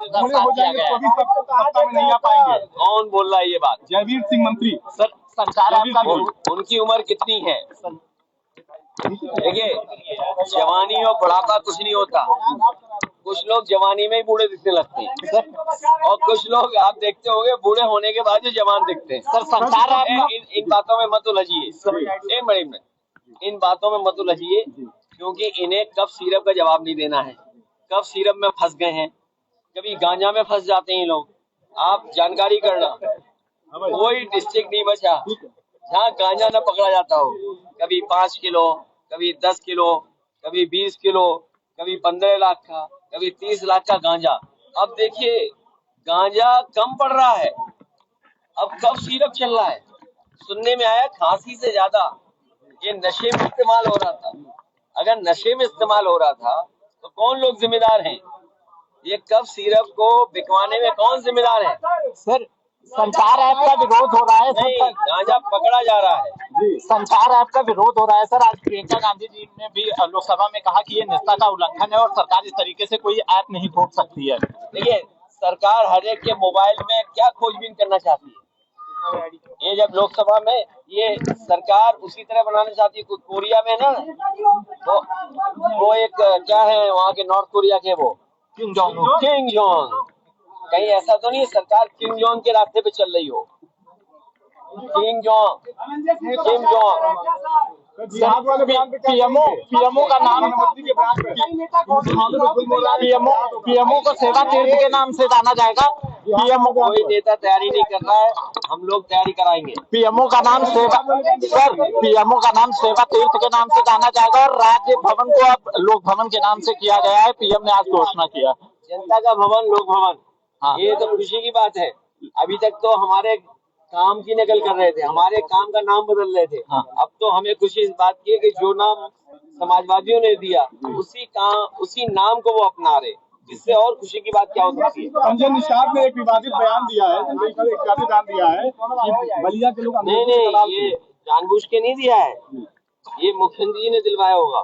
हो जाएंगे तो भी सत्ता में नहीं आ पाएंगे। कौन बोल रहा है ये बात? जयवीर सिंह मंत्री। सर संचार आपका उनकी उम्र कितनी है? देखिए, जवानी और बुढ़ापा कुछ नहीं होता। कुछ लोग जवानी में ही बूढ़े दिखने लगते हैं और कुछ लोग आप देखते होंगे बूढ़े होने के बाद ही जवान दिखते हैं। सर संचार इन बातों में मत उलझिए, एक मिनट, इन बातों में मत उलझिए, क्योंकि इन्हें कब सिरप का जवाब नहीं देना है, कब सिरप में फंस गए हैं, कभी गांजा में फंस जाते हैं लोग। आप जानकारी करना, कोई डिस्ट्रिक्ट नहीं बचा जहाँ गांजा न पकड़ा जाता हो। कभी 5 किलो, कभी 10 किलो, कभी 20 किलो, कभी 15 लाख का, कभी 30 लाख का गांजा। अब देखिए, गांजा कम पड़ रहा है, अब कब सिरप चल रहा है। सुनने में आया खांसी से ज्यादा ये नशे में इस्तेमाल हो रहा था। अगर नशे में इस्तेमाल हो रहा था तो कौन लोग जिम्मेदार हैं? ये कब सिरप को बिकवाने में कौन जिम्मेदार है? सर संचार ऐप का विरोध हो रहा है। नहीं, गांजा पकड़ा जा रहा है। संचार ऐप का विरोध हो रहा है सर। आज प्रियंका गांधी जी ने भी लोकसभा में कहा कि ये निष्ठा का उल्लंघन है और सरकार इस तरीके से कोई ऐप नहीं खोल सकती है। देखिए, सरकार हर एक के मोबाइल में क्या खोजबीन करना चाहती है? ये जब लोकसभा में ये सरकार उसी तरह बनाना चाहती है। कोरिया में ना वो एक क्या है वहाँ के, नॉर्थ कोरिया के, वो किम जोंग। कहीं ऐसा तो नहीं सरकार किम जोंग के रास्ते पे चल रही हो? किम जोंग पीएमओ का नाम पीएमओ को सेवा तीर्थ के नाम से जाना जाएगा। पीएमओ कोई नेता तैयारी नहीं कर रहा है, हम लोग तैयारी कराएंगे। पीएमओ का नाम पीएमओ का नाम सेवा तीर्थ के नाम से जाना जाएगा और राज्य भवन को अब लोक भवन के नाम से किया गया है। पीएम ने आज घोषणा किया। जनता का भवन लोक भवन, हाँ। ये तो खुशी की बात है। अभी तक तो हमारे काम की नकल कर रहे थे, हमारे काम का नाम बदल रहे थे। हाँ। अब तो हमें खुशी इस बात की है कि जो नाम समाजवादियों ने दिया उसी नाम को वो अपना रहे। इससे और खुशी की बात क्या हो सकती है? संजय निषाद ने एक विवादित बयान दिया है, कि बलिया के लोग नहीं, ये जानबूझ के नहीं दिया है, ये मुख्यमंत्री जी ने दिलवाया होगा।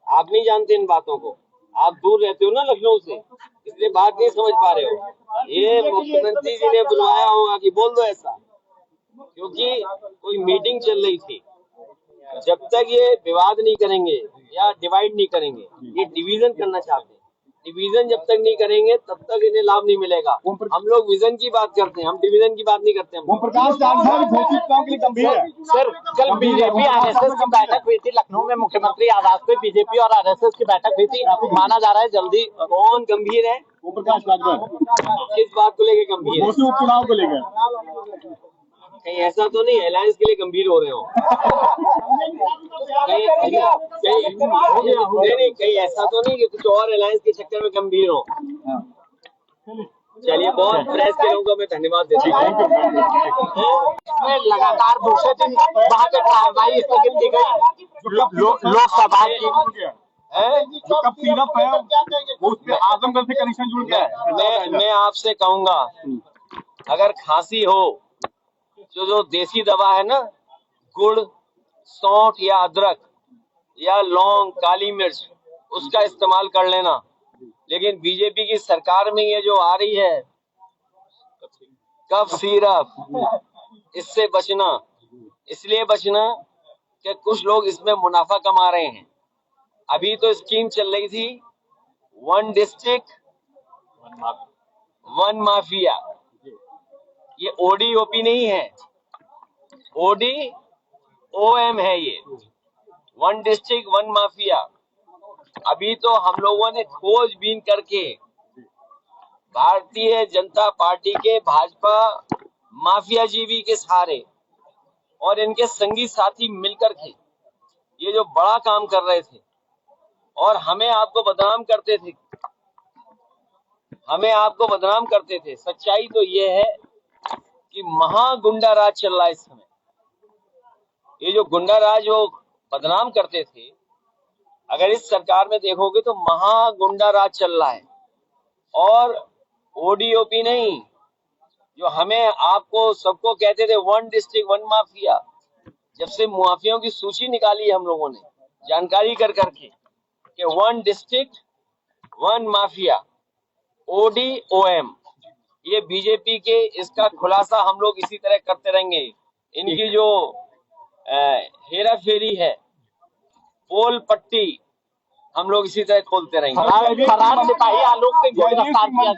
आप नहीं जानते इन बातों को, आप दूर रहते हो ना लखनऊ से, इसलिए बात नहीं समझ पा रहे हो। ये मुख्यमंत्री जी ने बुलवाया होगा कि बोल दो ऐसा, क्योंकि कोई मीटिंग चल रही थी। जब तक ये विवाद नहीं करेंगे या डिवाइड नहीं करेंगे, ये डिवीजन करना चाहते हैं। डिवीजन जब तक नहीं करेंगे तब तक इन्हें लाभ नहीं मिलेगा। हम लोग विजन की बात करते हैं, हम डिवीजन की बात नहीं करते। ओम प्रकाश के लिए गंभीर है। सर कल बीजेपी आरएसएस की बैठक हुई थी लखनऊ में, मुख्यमंत्री आवास पे बीजेपी और आरएसएस की बैठक हुई थी। माना जा रहा है जल्दी। कौन गंभीर है? ओम प्रकाश किस बात को लेकर गंभीर है? उपचुनाव को लेकर। कहीं ऐसा तो नहीं अलायंस के लिए गंभीर हो रहे हो? कहीं ऐसा तो नहीं कि कुछ और अलायंस के चक्कर में गंभीर हो? चलिए, बहुत प्रेस के लोगों को मैं धन्यवाद देता हूँ। लगातार दूसरे दिन वहाँ पे कार्रवाई स्थगित की गई लोकसभा की। जो कब सिरप है वो उस पे आजमगढ़ से कनेक्शन जुड़ गया है। मैं आपसे कहूंगा, अगर खांसी हो जो देसी दवा है ना, गुड़, सौंठ या अदरक या लौंग, काली मिर्च, उसका इस्तेमाल कर लेना। लेकिन बीजेपी की सरकार में ये जो आ रही है कफ सिरप, इससे बचना। इसलिए बचना कि कुछ लोग इसमें मुनाफा कमा रहे हैं। अभी तो स्कीम चल रही थी, 1 डिस्ट्रिक्ट 1 माफिया। ये ओडीओपी नहीं है, ODOM है ये, 1 डिस्ट्रिक्ट 1 माफिया। अभी तो हम लोगों ने खोजबीन करके भारतीय जनता पार्टी के भाजपा माफिया जीवी के सहारे और इनके संगी साथी मिलकर के ये जो बड़ा काम कर रहे थे और हमें आपको बदनाम करते थे, सच्चाई तो ये है कि महागुंडा राज चल रहा है इस समय। ये जो गुंडा राज जो बदनाम करते थे, अगर इस सरकार में देखोगे तो महागुंडा राज चल रहा है। और ओडीओपी नहीं, जो हमें आपको सबको कहते थे 1 डिस्ट्रिक्ट 1 माफिया, जब से माफियाओं की सूची निकाली है हम लोगों ने जानकारी कर करके कि 1 डिस्ट्रिक्ट 1 माफिया, ODOM, ये बीजेपी के, इसका खुलासा हम लोग इसी तरह करते रहेंगे। इनकी जो हेरा फेरी है, पोल पट्टी, हम लोग इसी तरह खोलते रहेंगे। फरार सिपाही आलोक सिंह को गिरफ्तार किया गया।